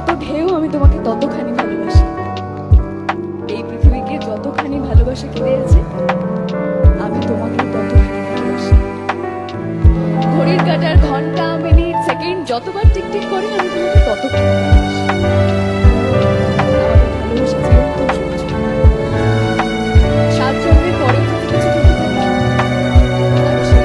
যত ঢেউ আমি তোমাকে ততখানি ভালোবাসি। এই পৃথিবীকে যতখানি ভালোবাসা ঘিরে আছে আমি তোমাকে ততখানি ভালোবাসি। ঘড়ির কাঁটার ঘন্টা মিনিট সেকেন্ড যতবার টিকটিক করে আমি তোমাকে ততখানি ভালোবাসি। আমাদের ভালোবাসা চিরন্তন সবুজ। সাত জন্মের পরেও যদি কিছু থেকে থাকে আমি সেই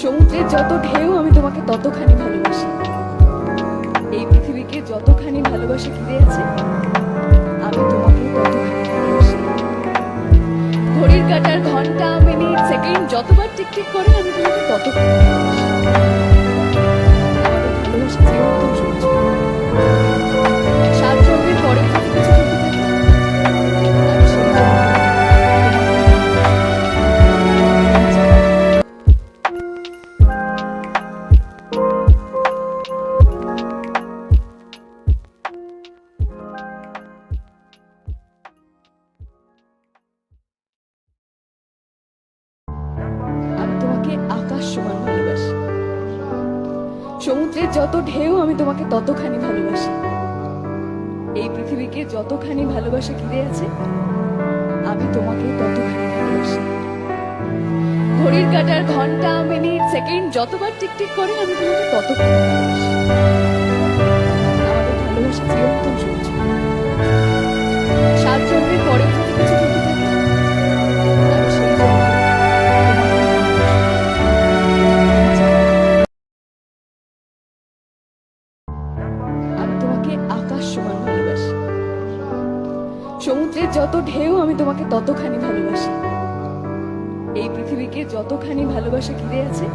সমুদ্রের যত ঢেউ আমি তোমাকে ততখানি ভালোবাসি। এই পৃথিবীকে যতখানি ভালোবাসা ঘিরে আছে আমি তোমাকে ততখানি ভালোবাসি। ঘড়ির কাঁটার ঘন্টা মিনিট সেকেন্ড যতবার টিকটিক করে আমি তোমাকে ততখানি ভালোবাসি। আমাদের ভালোবাসা চিরন্তন সবুজ। সাত জন্মের পরে যদি কিছু থেকে থাকে আমি সেই আকাশ সমান ভালোবাসি। সমুদ্রের যত ঢেউ আমি তোমাকে ততখানি ভালোবাসি। এই পৃথিবীকে যতখানি ভালোবাসা ঘিরে আছে আমি তোমাকে ততখানি ভালোবাসি। ঘড়ির কাঁটার ঘন্টা মিনিট সেকেন্ড যতবার টিকটিক করে আমি তোমাকে ততখানি ভালোবাসি। আমাদের ভালোবাসা চিরন্তন সবুজ। সাত জন্মের পরেও যদি কিছু থেকে থাকে আমি সেই আকাশ সমান ভালোবাসি। সমুদ্রের যত ঢেউ আমি তোমাকে ততখানি ভালোবাসি। এই পৃথিবীকে যতখানি ভালোবাসা ঘিরে আছে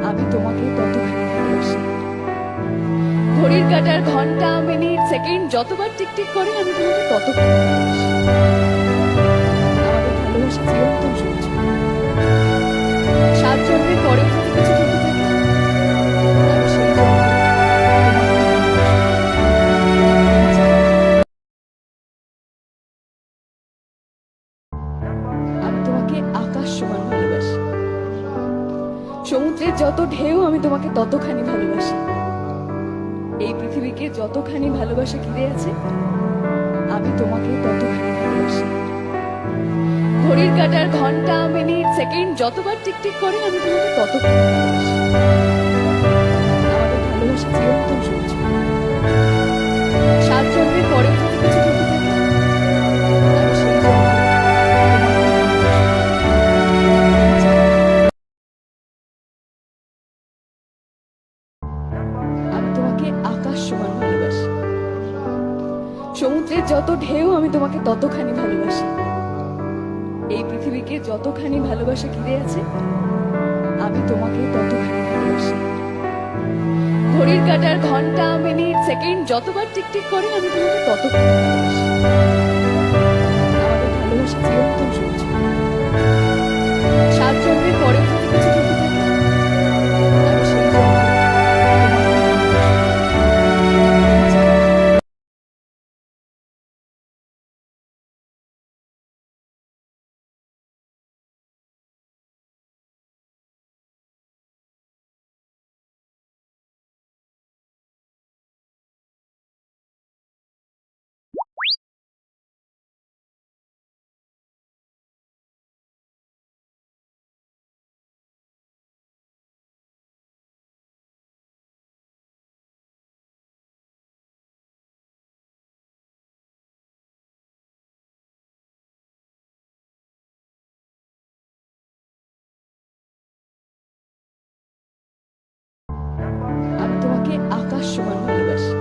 আমি তোমাকে ততখানি ভালোবাসি। ঘড়ির কাঁটার ঘন্টা মিনিট সেকেন্ড যতবার টিকটিক করে আমি তোমাকে ততখানি ভালোবাসি। আমাদের ভালোবাসা চিরন্তন সবুজ। সাত জন্মের পরেও যদি কিছু থেকে থাকে আমি সেই আকাশ সমান ভালোবাসি। সমুদ্রের যত ঢেউ আমি তোমাকে ততখানি ভালোবাসি। এই পৃথিবীকে যতখানি ভালোবাসা ঘিরে আছে আমি তোমাকে ততখানি ভালোবাসি। ঘড়ির কাঁটার ঘন্টা মিনিট সেকেন্ড যতবার টিকটিক করে আমি তোমাকে ততখানি ভালোবাসি। আমাদের ভালোবাসা চিরন্তন সবুজ। সাত জন্মের পরেও যদি কিছু থেকে থাকে আমি সেই আকাশ সমান ভালোবাসি। সমুদ্রের যত ঢেউ আমি তোমাকে ততখানি ভালোবাসি। এই পৃথিবীকে যতখানি ভালোবাসা ঘিরে আছে আমি তোমাকে ততখানি ভালোবাসি। ঘড়ির কাঁটার ঘন্টা মিনিট সেকেন্ড যতবার টিকটিক করে আমি তোমাকে ততখানি ভালোবাসি। আমাদের ভালোবাসা চিরন্তন সবুজ। সাত জন্মের পরেও যদি কিছু থেকে থাকে আমি সেই আকাশ সমান ভালোবাসি।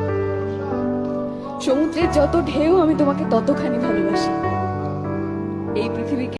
সমুদ্রের যত ঢেউ আমি তোমাকে ততখানি ভালোবাসি। এই পৃথিবীকে